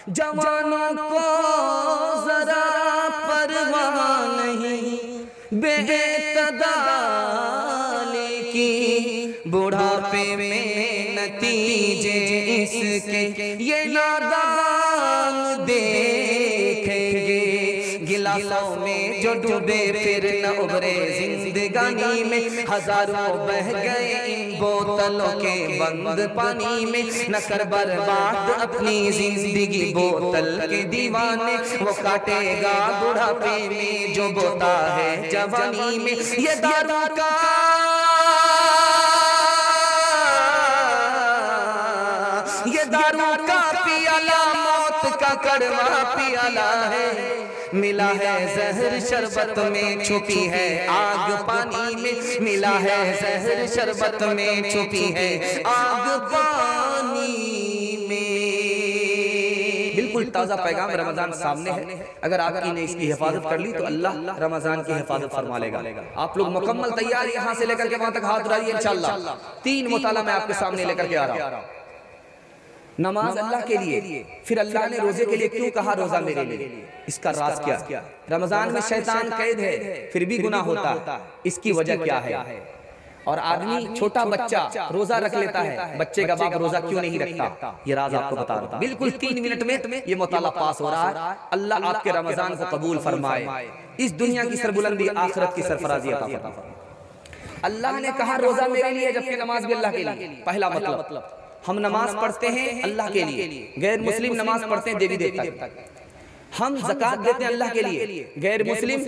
जवानों को जरा परवाह नहीं बेतदाली की, बुढ़ापे में नतीजे इसके ये नादान देखेंगे। गिलासों में जो डूबे फिर न उभरे जिंदगानी में, हजारों बह गए इन बोतलों के बंद पानी में। न कर बर्बाद अपनी जिंदगी बोतल के दीवाने, वो काटेगा बुढ़ापे में जो बोता है जवानी में। ये दारू का पियाला मौत का कड़वा पियाला है। मिला है जहर शरबत में, छुपी है आग पानी में। मिला है जहर शरबत में, छुपी है आग पानी में। बिल्कुल ताज़ा पैगाम रमजान सामने है। अगर आपकी ने इसकी हिफाजत कर ली तो अल्लाह रमजान की हिफाजत फरमा लेगा। आप लोग मुकम्मल तैयार यहाँ से लेकर के वहां तक हाथ उठाइए इंशाअल्लाह। 3 मुताला मैं आपके सामने लेकर के आ रहा हूँ। नमाज अल्लाह के लिए, फिर अल्लाह ने रोजे के लिए क्यों कहा रोजा मेरे लिए? इसका राज क्या? रमजान में शैतान कैद है फिर भी गुनाह होता है, इसकी वजह क्या है? और आदमी छोटा बच्चा रोजा रख लेता है, बच्चे का बाप रोजा क्यों नहीं रखता? ये राज आपको बता रहा हूं। बिल्कुल 3 मिनट में ये मुताला पास हो रहा है। अल्लाह आपके रमजान को कबूल फरमाए, इस दुनिया की सरबुलंदी आखिरत की सरफराजी अता फरमाए। अल्लाह ने कहा रोजा मेरे लिए, जबकि नमाज भी अल्लाह के लिए। पहला मतलब हम नमाज पढ़ते हैं अल्लाह के लिए, गैर मुस्लिम नमाज पढ़ते हैं देवी देवता के। हम ज़कात देते हैं अल्लाह के लिए, गैर मुस्लिम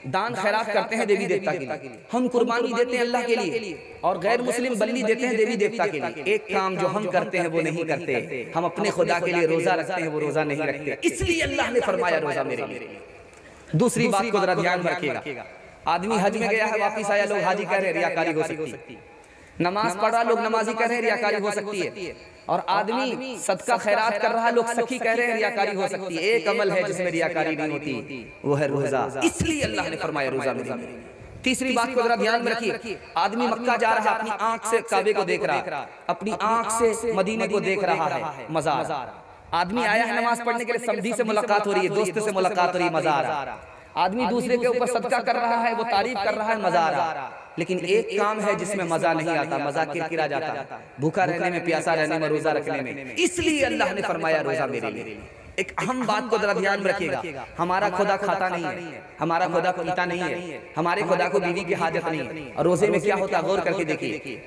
दान खैरात करते हैं देवी देवता के लिए। हम कुर्बानी देते हैं अल्लाह के लिए और गैर मुस्लिम बलि देते हैं देवी देवता के लिए। एक काम जो हम करते हैं वो नहीं करते, हम अपने खुदा के लिए रोजा रखते हैं, वो रोजा नहीं रखते, इसलिए अल्लाह ने फरमाया रोजा मेरे लिए। दूसरी बात को जरा ध्यान में रखिएगा, आदमी हज में गया है, वापिस आया, लोग हाजी कह रहे हैं, रियाकारी हो सकती है। नमाज पढ़ रहा, लोग नमाजी कह रहे हैं, रियाकारी हो सकती है। और आदमी सदका खैरात कर रहा, लोग सखी कह रहे हैं, रियाकारी हो सकती है। एक अमल है जिसमें रियाकारी नहीं होती, वो है रोजा, इसलिए अल्लाह ने फरमाया रोजा मेरे लिए। तीसरी बात को जरा ध्यान में रखिए, आदमी मक्का जा रहा, अपनी आंख से काबे को देख रहा, अपनी आंख से मदीने को देख रहा है, मजार। आदमी आया है नमाज पढ़ने के लिए, समधी से मुलाकात हो रही है, दोस्त से मुलाकात हो रही है, मजा आ रहा। आदमी दूसरे के ऊपर सदका कर रहा है, वो तारीफ कर रहा है, मजा आ रहा। लेकिन एक काम है जिसमें मजा नहीं आता, मजा किरकिरा जाता, भूखा रहने में, प्यासा रहने में, रोजा रखने में, इसलिए अल्लाह ने फरमाया रोजा मेरे लिए। एक अहम बात को जरा ध्यान में रखिएगा, हमारा खुदा खाता नहीं है, हमारा खुदा पीता नहीं है, हमारे खुदा को बीवी की हाजत नहीं है। और रोजे में क्या होता है गौर करके देखिए,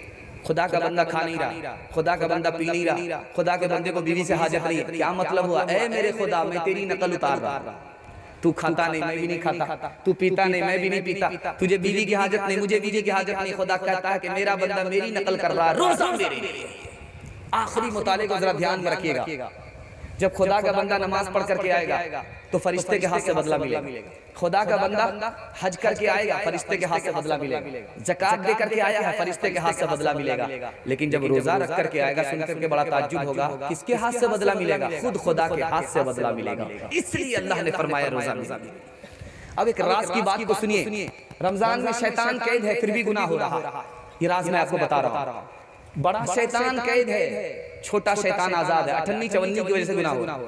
खुदा का बंदा खा नहीं रहा, खुदा का बंदा पी नहीं रहा, खुदा के बंदे को बीवी से हाजत नहीं है। क्या मतलब हुआ? ऐ मेरे खुदा, मैं तेरी नकल उतार रहा, तू खाता नहीं, मैं भी नहीं खाता, तू पीता नहीं, मैं भी नहीं पीता, तुझे बीवी की हाजत नहीं, मुझे बीवी की हाजत नहीं। खुदा कहता है कि मेरा बंदा मेरी नकल कर रहा है, रोजा मेरे लिए। आखिरी मुताले को जरा ध्यान में रखिएगा, जब खुदा का बंदा नमाज पढ़ करके आएगा तो फरिश्ते के हाथ से बदला मिलेगा। खुदा का बंदा हज करके आएगा, फरिश्ते के हाथ से बदला मिलेगा। ज़कात दे करके आया है, फरिश्ते के हाथ से बदला मिलेगा। लेकिन जब रोजा रख करके आएगा, सुन करके बड़ा ताज्जुब होगा, किसके हाथ से बदला मिलेगा? खुद खुदा के हाथ से बदला मिलेगा, इसलिए अल्लाह ने फरमाया रोजा मिलेगा। अब एक राज की बात को सुनिए, रमजान में शैतान कैद है फिर भी गुनाह हो रहा, ये राज मैं आपको बता रहा हूँ। बड़ा शैतान कैद है, छोटा शैतान आजाद है, 58-54 की वजह से गुनाह हो रहा।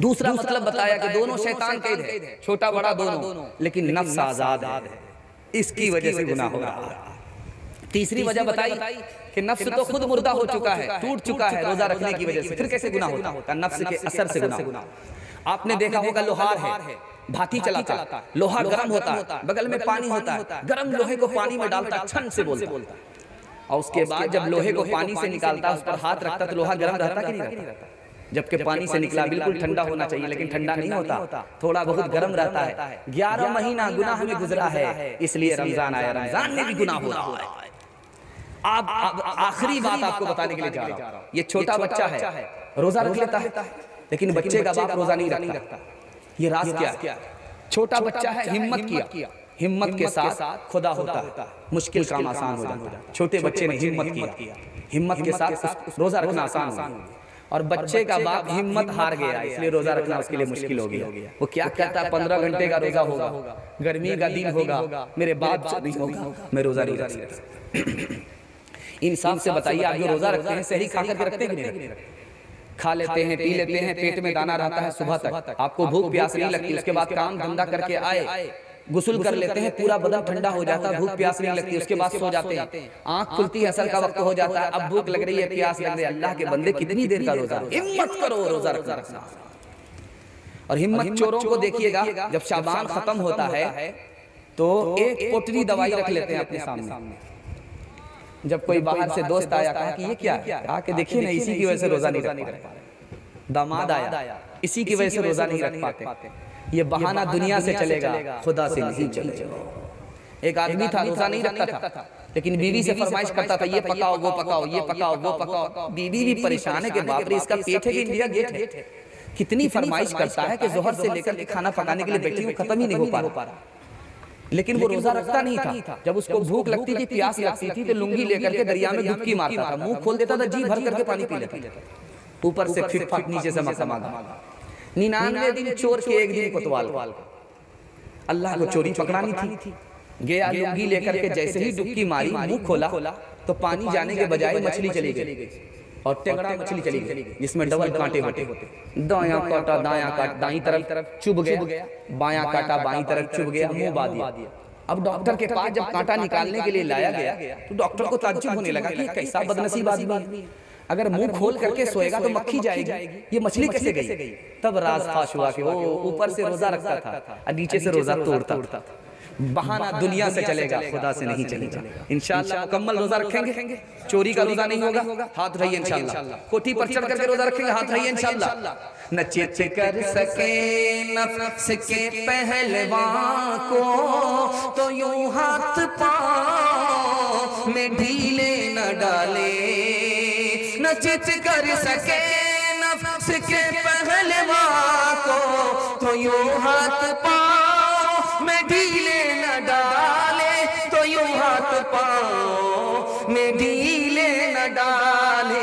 दूसरा मतलब बताया कि दोनों शैतान कैद है, छोटा बड़ा दोनों, लेकिन नफ्स आजाद है, इसकी वजह से गुनाह हो रहा। तीसरी वजह बताई कि नफ्स तो खुद मुर्दा हो चुका है, टूट चुका है रोजा रखने की वजह से, फिर कैसे गुनाह होता? नफ्स के असर से गुनाह। आपने देखा होगा लोहार है, भाती चलाता, लोहा गर्म होता है, बगल में पानी होता है, गर्म लोहे को पानी में डालता, छन से बोलता, और उसके बाद जब लोहे को पानी से निकालता, उस पर हाथ रखता तो लोहा गर्म रहता कि नहीं रहता? जबकि पानी से निकला बिल्कुल ठंडा होना चाहिए, लेकिन ठंडा नहीं होता, थोड़ा बहुत गर्म रहता है। 11 महीना गुनाह में गुजरा है, इसलिए रमजान आया, रमजान में भी गुनाह हो रहा है। अब आखिरी बात आपको बताने के लिए जा रहा हूं, ये छोटा बच्चा है, रोजा रख लेता है, लेकिन बच्चे का बाप रोजा नहीं रखता। ये राज क्या? छोटा बच्चा है, हिम्मत किया, हिम्मत के साथ खुदा होता, मुश्किल काम आसान हो जाता। छोटे बच्चे ने हिम्मत किया, हिम्मत के साथ रोजा रखना आसान हो गया। और बच्चे का बाप हिम्मत हार गया, इसलिए रोजा रखना उसके लिए मुश्किल हो गया। वो क्या कहता है, 15 घंटे का रोजा होगा, गर्मी का दिन होगा, मेरे बाप से नहीं होगा, मैं रोजा नहीं रख सकता। इंसाफ से बताइए, आप जो रोजा रखते हैं सही खा करके रखते हैं कि नहीं रखते? खा लेते हैं, पी लेते हैं, पेट में दाना रहता है सुबह तक, आपको भूख प्यास नहीं लगती, उसके बाद काम धंधा करके आए, गुस्ल कर लेते हैं, पूरा बदन ठंडा हो जाता है, भूख प्यास नहीं लगती, उसके बाद सो जाते हैं, आंख खुलती है, असर का वक्त हो जाता है, अब भूख लग रही है, प्यास लग रही है। अल्लाह के बंदे कितनी देर का रोजा, हिम्मत करो रोजा रखना। और हिम्मत चोरों को देखिएगा, जब शाबान खत्म होता है तो एक पोटली दवाई रख लेते हैं अपने सामने। जब कोई बाहर से दोस्त आया, कहा कि ये क्या है, आके देखिए ना, इसी की वजह से रोजा नहीं रख पाते। दामाद आया, इसी की वजह से रोजा नहीं रख पाते। ये बहाना दुनिया से चलेगा, खुदा से नहीं चलेगा। एक आदमी था, रोजा नहीं रखता था, लेकिन बीवी से फरमाइश करता था, ये पकाओ वो पकाओ, ये पकाओ वो पकाओ। बीवी भी परेशान है कि बाप रे, इसका पेट है कि इंडिया गेट है। कितनी फरमाइश करता है कि जोहर से लेकर के खाना पकाने के लिए बैठी हूँ, खत्म ही नहीं हो पा रहा। लेकिन वो रोजा रखता नहीं था। जब उसको भूख लगती थी, प्यास लगती थी, तो लुंगी लेकर के दरिया में डुबकी मारता था, मुंह खोल देता था, जी भर करके पानी पी लेता, ऊपर से फिट फाट नीचे से मक्का मांगा। 99 दिन चोर के एक दिन कोतवाल। अल्लाह को चोरी पकड़ानी थी, गया लुंगी लेकर के, जैसे ही डुबकी मारी, मुंह खोला तो पानी जाने के बजाय मछली चली गई, और टेंगड़ा मछली चली गई, जिसमें डबल कांटे होते। दायां काटा दायां काट, दाईं तरफ चुभ गया, बायां काटा बाईं तरफ चुभ गया, मुंह बा दिया। अब डॉक्टर के पास जब कांटा निकालने के लिए लाया गया तो डॉक्टर को ताज्जुब होने लगा कि कैसा बदनसीब आदमी है, अगर मुंह खोल करके सोएगा तो मक्खी जाएगी, ये मछली कैसे गई। तब राज फाश हुआ कि वो ऊपर से रोजा रखता था और नीचे से रोजा तोड़ता था। बहाना दुनिया से चलेगा, खुदा से नहीं चलेगा। इंशाअल्लाह मुकम्मल रोजा रखेंगे, चोरी का रोजा नहीं होगा, हाथ रहिए इंशाअल्लाह। कोठी पर चढ़ करके रोजा रखेंगे, हाथ रहिए इंशाअल्लाह। न चित कर सके नफ्स के पहलवान को, तो यूं हाथ पांव में ढीले न डाले। न चित कर सके नफ्स के पहलवान को, तो यूं हाथ पांव में ढीले न डाले, तो यूं हाथ पांव में ढीले न डाले।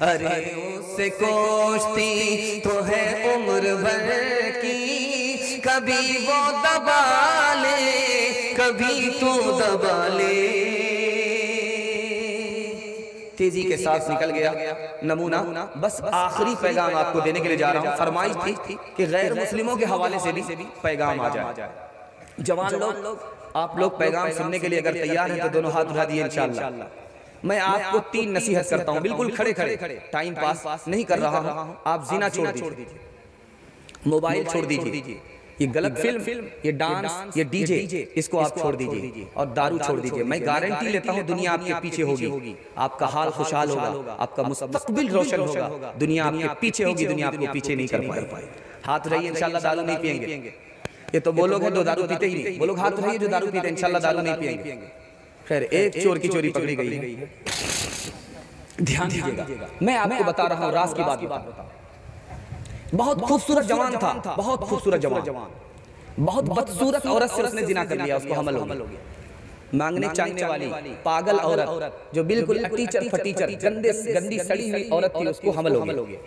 अरे उससे कोश्ती तो है उम्र भर की, कभी वो दबा ले, कभी तू दबा ले। तेजी के साथ निकल गया नमूना। बस आखिरी पैगाम आपको देने के लिए जा रहा हूँ। फरमाइश थी कि गैर मुस्लिमों के हवाले से भी पैगाम आ जाए। जवान लोग, आप लोग पैगाम सुनने के लिए अगर तैयार हैं तो दोनों हाथ उठा दिए इंशाअल्लाह। मैं आपको 3 नसीहत करता हूँ, बिल्कुल खड़े खड़े, टाइम पास नहीं कर रहा हूँ। आप जिना छोड़ दीजिए, मोबाइल छोड़ दीजिए, ये गलत फिल्म, ये डांस, ये डीजे, इसको आप छोड़ दीजिए, और दारू छोड़ दीजिए। मैं गारंटी लेता हूँ दुनिया आपके पीछे होगी, आपका हाल खुशहाल होगा, आपका मुस्तकबिल रोशन होगा। दुनिया आपके पीछे होगी, दुनिया आपको पीछे नहीं कर पाएगी। हाथ रहिए इंशाअल्लाह, दारू नहीं पिएंगे। ये तो वो लोग हैं जो दारू पीते ही नहीं, वो लोग हाथ रहिए जो दारू पीते हैं, इंशाअल्लाह दारू नहीं पिएंगे। खैर, एक चोर की चोरी पकड़ी गई है, ध्यान दीजिएगा। मैं आपको बता रहा हूँ, राज की बात बता। बहुत खूबसूरत जवान था, बहुत खूबसूरत जवान, बहुत बदसूरत औरत से उसने जिना कर लिया, उसको हमल हो गया। मांगने चाहने वाली पागल औरत, जो बिल्कुल टीचर फटीचर गंदी सड़ी हुई औरत थी, उसको हमल हो गया।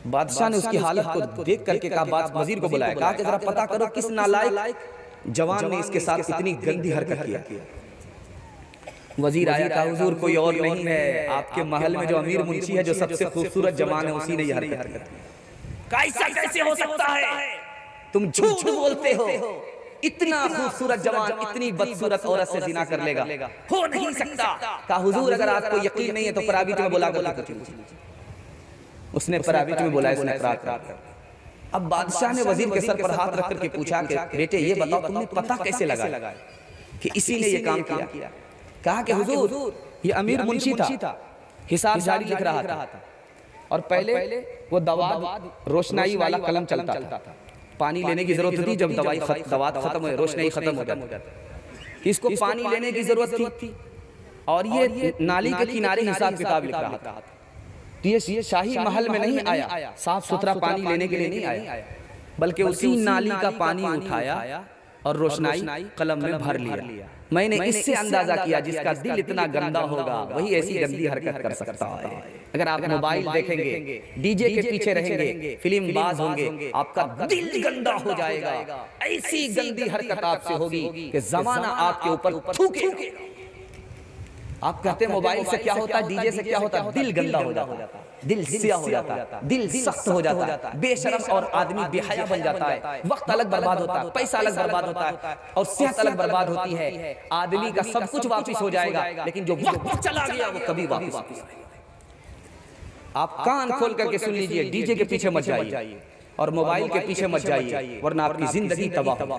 बादशाह ने उसकी हालत को देख करके कहा, बात वजीर को बुलाया, कहा कि जरा पता करो किस नालायक जवान ने इसके साथ इतनी गंदी हरकत किया। वजीर आया, कहा हुजूर कोई और नहीं है, आपके महल में जो अमीर मुंशी है, जो सबसे खूबसूरत जवान है, उसी ने ये हरकत की। कैसा कैसे हो सकता है, तुम झूठ बोलते हो, इतना खूबसूरत जवान इतनी बदसूरत औरत से जिना कर लेगा, हो नहीं सकता। कहा हुजूर अगर आपको यकीन नहीं है तो पराबीत में बुला कर, उसने पराबीत में बुलाया, उसने इकरार कर। अब बादशाह ने वजीर के सर पर हाथ रख करके पूछा कि बेटे ये बताओ तुम्हें पता कैसे लगा कि इसी ने ये काम किया। कहा कि हुजूर ये अमीर मुंशी था, हिसाब जारी लिख रहा था, और पहले वो दवात रोशनाई वाला कलम चलता था। पानी लेने की जरूरत थी, जब दवात खत्म हो, रोशनाई खत्म हो जाती, इसको पानी लेने की जरूरत थी, और ये नाली के किनारे हिसाब किताब लिख रहा था। तो ये शाही महल में नहीं आया, साफ सुथरा पानी लेने के लिए नहीं आया, बल्कि उसी नाली का पानी उठाया और रोशनाई कलम में भर लिया। मैंने इससे अंदाजा किया जिसका दिल इतना गंदा होगा वही ऐसी गंदी हरकत कर सकता है। अगर आप मोबाइल देखेंगे, डीजे के पीछे रहेंगे, फिल्म बाज होंगे, आपका दिल गंदा हो जाएगा। ऐसी गंदी हरकत आपसे होगी कि जमाना आपके ऊपर थूकेगा। आप कहते हैं मोबाइल से क्या होता है, डीजे से क्या होता है, दिल गंदा हो जाता है। दिल सिया हो जाता है, दिल सख्त हो जाता है, बेशरम और आदमी बेहया बन जाता है। वक्त अलग बर्बाद होता है, पैसा अलग बर्बाद होता है और सेहत अलग बर्बाद होती है। आदमी का सब कुछ वापिस हो जाएगा, लेकिन जो वक्त चला गया वो कभी वापिस नहीं आएगा। आप कान खोल करके सुन लीजिए, डीजे के पीछे मत जाइए और मोबाइल के पीछे मत जाइए, वरना आपकी जिंदगी तबाह हो।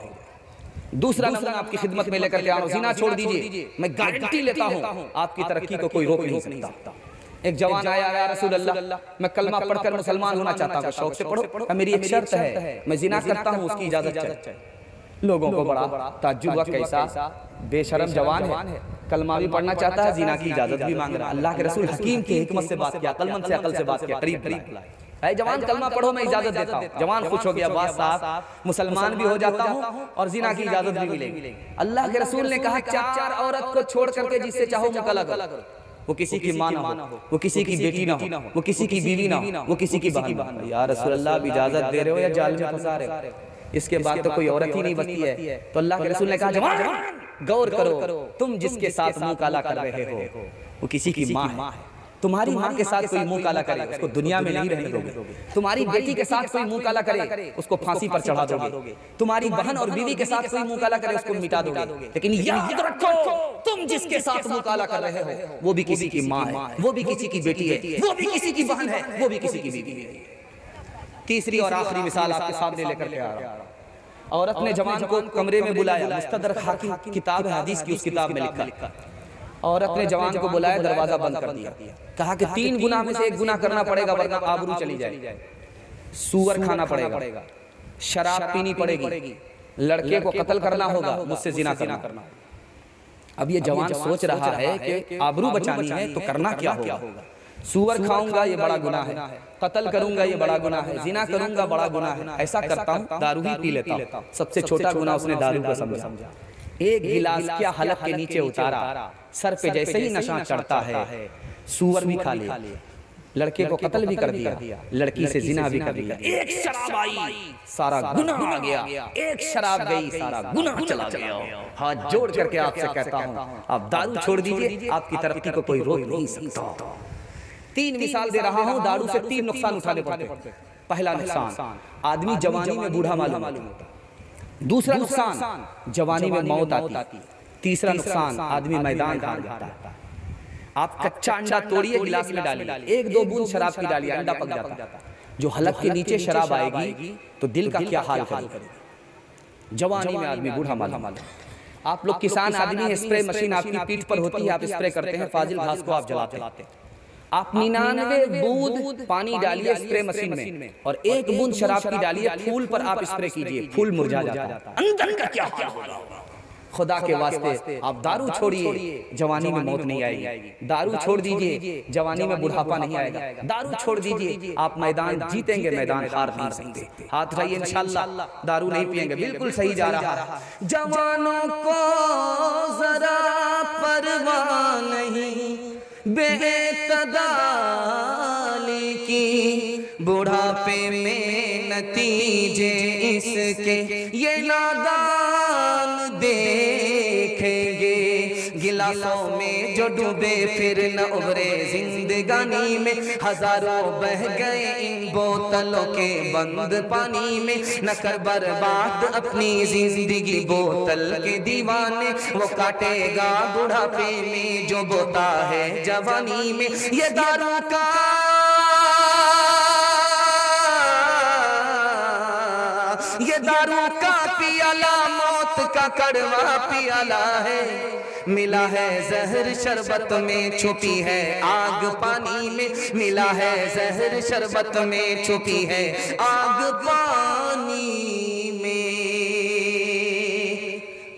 दूसरा नमूना आपकी खिदमत में लेकर के आ रहा हूं, ज़िना छोड़ दीजिए। मैं गारंटी लेता हूं आपकी तरक्की को कोई रोक नहीं सकता। एक जवान आया, या रसूल अल्लाह, मैं कलमा पढ़कर मुसलमान होना चाहता हूं। शौक से पढ़ो, मेरी एक शर्त है, मैं ज़िना करता हूं, उसकी इजाजत चाहिए। लोगों को बड़ा ताज्जुब हुआ, कैसा बेशरम जवान है, कलमा भी पढ़ना चाहता है, ज़िना की इजाजत भी मांग रहा है। अल्लाह के रसूल हकीम की हिकमत से बात किया, अक्लमंद से अकल से बात किया, करीब है जवान, कलमा पढ़ो, मैं इजाजत देता हूँ। जवान खुश हो गया, बात साफ, मुसलमान भी हो जाता हूँ और ज़िना की इजाजत भी मिलेगी। अल्लाह के रसूल ने कहा, चार औरत को छोड़ करके जिससे चाहो मुकाला करो। वो किसी की माँ ना हो, वो किसी की बेटी ना हो, वो किसी की बीवी ना हो, वो किसी की बहन ना हो। या रसूल अल्लाह, आप इजाजत दे रहे हो या जाल में फंसा रहे हो? इसके बाद तो कोई औरत ही नहीं बचती है। तो अल्लाह के रसूल ने कहा, जवान गौर करो, तुम जिसके साथ मुंह काला कर रहे हो वो किसी की माँ है। तुम्हारी माँ के साथ कोई मुंह काला करे, उसको दुनिया में नहीं रहने दोगे। तुम्हारी बेटी के साथ कोई मुंह काला करे, उसको फांसी पर चढ़ा दोगे। तुम्हारी बहन और बीवी के साथ कोई मुंह काला करे, उसको मिटा दोगे। लेकिन याद रखो, तुम जिसके साथ मुंह काला कर रहे हो वो भी किसी की माँ है, वो भी किसी की बेटी है, वो भी किसी की बहन है, वो भी किसी की बीवी है। तीसरी और आखिरी मिसाल आपके सामने लेकर के आ रहा हूं। औरत ने जवान को कमरे में बुलाया, मुस्तदरक हाकिम किताब है हदीस की, उस किताब में लिखा, औरत ने जवान को बुलाया, दरवाजा बंद कर दिया, कहा कि 3 गुनाह में से 1 गुनाह करना पड़ेगा वरना आबरू चली जाएगी। सूअर खाना पड़ेगा, शराब पीनी पड़ेगी, लड़के को कत्ल करना होगा, मुझसे जिना करना। अब ये जवान सोच रहा है कि आबरू बचानी है तो करना क्या होगा। सूअर खाऊंगा ये बड़ा गुनाह है, कत्ल करूंगा ये बड़ा गुनाह है, जिना करूंगा बड़ा गुनाह है, ऐसा करता हूं दारू ही पी लेता हूं। सबसे छोटा गुनाह उसने दारू को समझा। एक गिलास क्या हलक के नीचे उतारा, सर पे जैसे ही नशा चढ़ता है, सूअर भी खा लिया, लड़के को कत्ल भी कर दिया, लड़की से जिना भी कर दिया। एक शराब आई, सारा गुनाह आ गया, एक शराब गई, सारा गुनाह चला गया। हाथ जोड़ करके आपसे कहता हूं, आप दारू छोड़ दीजिए, आपकी तरक्की को कोई रोक नहीं सकता। 3 मिसाल दे रहा हूं, दारू से 3 नुकसान उठाने पड़ते। पहला नुकसान, आदमी जवानी में बूढ़ा मालूम होता। दूसरा नुकसान, जवानी में मौत आती। तीसरा नुकसान, आदमी मैदान हार जाता है। आप कच्चा अंडा तोड़िए, गिलास में डालिए, 1-2 बूंद शराब की डालिए, अंडा पक जाता है। जो हलक के नीचे शराब आएगी तो दिल का क्या हाल करेगी। जवानी में आदमी बूढ़ा मालूम। आप लोग किसान आदमी है, स्प्रे मशीन आपकी पीठ पर होती है, आप स्प्रे करते हैं, फाजिल घास को आप जलाते हैं। आप 99 बूंद पानी डालिए स्प्रे मशीन में और 1 बूंद शराब की डालिए, फूल पर आप स्प्रे कीजिए, फूल मुरझा जाता है। अंदर का क्या हाल होगा। खुदा के वास्ते आप दारू छोड़िए, जवानी में मौत नहीं आएगी। दारू छोड़ दीजिए, जवानी में बुढ़ापा नहीं आएगा। दारू छोड़ दीजिए, आप मैदान जीतेंगे, मैदान हार नहीं सकते। हाथ उठाइए, इंशाअल्लाह दारू नहीं पिएंगे। बिल्कुल सही जा रहा है। जवानों को जरा परवाह नहीं बेतदाली की, बुढ़ापे में नतीजे इसके ये नादान देखेंगे। गिलासों में जो डूबे फिर न उभरे जिंदगानी में, हजारों बह गए इन बोतलों के बंद पानी में। न कर बर्बाद अपनी जिंदगी बोतल के दीवाने, वो काटेगा बुढ़ापे में जो बोता है जवानी में। ये दारू का पियाला मौत का कड़वा पियाला है। मिला है जहर शरबत में, छुपी है आग पानी में। मिला है जहर शरबत में, छुपी है आग पानी में।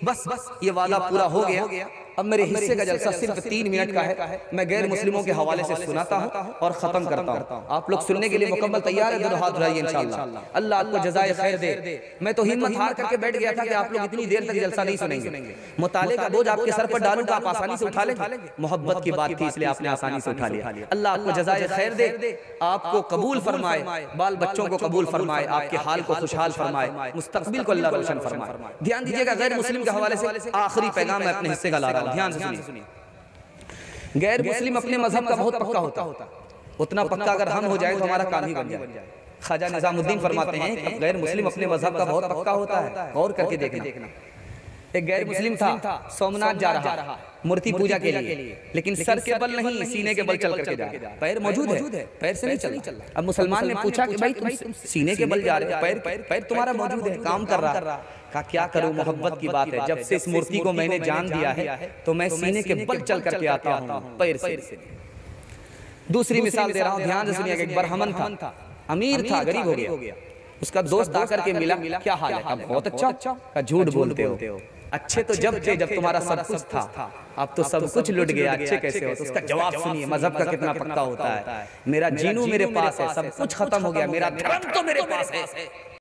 बस ये वादा पूरा हो गया। अब मेरे हिस्से का जलसा सिर्फ 3 मिनट का है। मैं गैर मुस्लिमों के हवाले से सुनाता हूँ और खत्म करता हूँ। आप लोग सुनने के लिए मुकम्मल तैयार है? हाथ उठाइए इंशाअल्लाह। अल्लाह आपको जज़ाए खैर दे। मैं तो हिम्मत हार करके बैठ गया था कि आप लोग इतनी देर तक जलसा नहीं सुनेंगे। मुताले का बोझ आपके सर पर डालूंगा, आप आसानी से उठा लेंगे। मोहब्बत की बात थी इसलिए आपने आसानी से उठा लिया। अल्लाह आपको जज़ाए खैर दे, आपको कबूल फरमाए, बाल बच्चों को कबूल फरमाए, आपके हाल को खुशहाल फरमाए, मुस्तकबिल को अल्लाह रोशन फरमाए। ध्यान दीजिएगा, गैर मुस्लिम के हवाले से आखिरी पैगाम मैं अपने हिस्से का ला रहा हूँ, ध्यान से सुनिए। गैर मुस्लिम अपने मजहब का बहुत पक्का होता, उतना पक्का अगर हम हो जाए तो हमारा काम ही बन जाए। ख्वाजा निजामुद्दीन फरमाते हैं कि गैर मुस्लिम अपने मजहब का बहुत पक्का होता है। गौर करके देखना, एक गैर मुस्लिम था, सोमनाथ जा रहा मूर्ति पूजा के लिए, लेकिन सर के बल नहीं, सीने के बल चल करके जा रहा। पैर मौजूद है, पैर से नहीं चल। अब मुसलमान ने पूछा कि भाई तुम सीने के बल जा रहे हो, पैर तुम्हारा मौजूद है, काम कर रहा। कहा क्या करूं, मोहब्बत की बात है, जब से इस मूर्ति को मैंने जान दिया है तो मैं सीने के बल चल करके आता हूं, पैर से। दूसरी मिसाल दे रहा हूं, ध्यान से सुनिएगा। एक बरहमन था, अमीर था, गरीब हो गया। उसका दोस्त आकर के मिला, क्या हाल है? बहुत अच्छा। का झूठ बोलते हो, अच्छे तो जब थे जब तुम्हारा सब कुछ था, अब तो सब कुछ लुट गया, अच्छे कैसे हो? तो उसका जवाब सुनिए, मजहब का कितना पक्का होता है। मेरा जीनू मेरे पास है, सब कुछ खत्म हो गया, मेरा धर्म तो मेरे पास है।